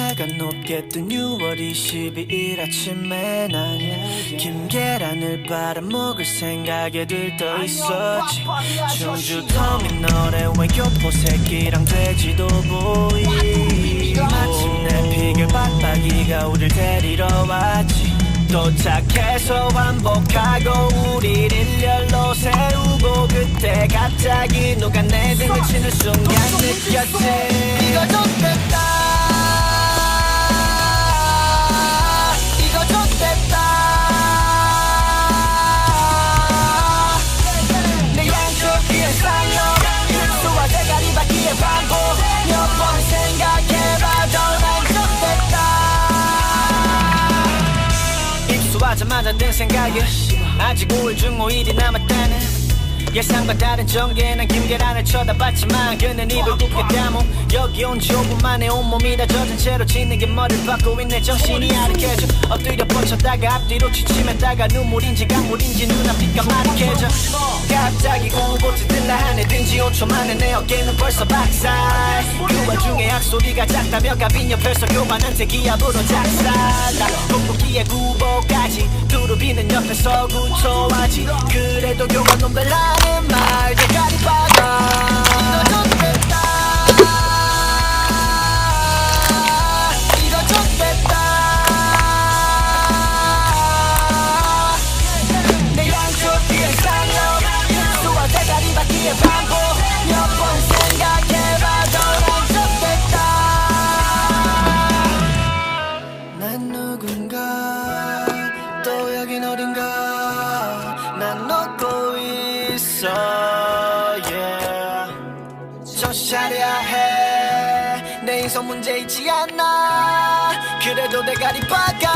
해가 높게 뜬 6월 22일 아침에 난 김계란을 빨아먹을 생각에 들떠 있었지. 충주 터미널에 왜 교포 새끼랑 돼지도 보이고 마침내 피겨 빡빡이가 우릴 데리러 왔지. 도착해서 환복하고 우릴 일렬로 세우고 그때 갑자기 누가 내 등을 치는 순간 느꼈지. 이거 좋겠다, 이거 좋겠다. 내 양쪽 귀에 쌍욕 수와 대가리 바퀴에 반복 몇 번 생각해봐도 난 좋겠다. 입수하자마자 든 생각에 아직 5일 중 5일이 남았다는 예상과 다른 전개. 난 김계란을 쳐다봤지만 그는 입을 굳게 다모. 여기 온 지 5분 만에 온몸이 다 젖은 채로 진흙에 머리를 박고 있네. 정신이 아득해져 엎드려 뻗쳐다가 앞뒤로 취침했다가 눈물인지 강물인지 눈앞이 까마득해져. 갑자기 공포트 들라 하네. 든지 5초 만에 내 어깨는 벌써 박살. 그 와중에 악소리가 작다며 가빈 옆에서 교관한테 기합으로 작살나. 돋보기에 구보까지 두루비는 옆에서 구초하지. 그래도 교관 놈들 하는 말 대가리 박아. 이거 좋겠다, 이거 좋겠다. 내 양쪽 뒤에 쌍욕 수와 대가리 바퀴에 반복 몇 번 생각해봐도 난 좋겠다. 난 누군가 또 여긴 어딘가 난 놓고 있어. yeah. 정신 차려야 해. 내 인성 문제 있지 않나. 그래도 대가리 박아.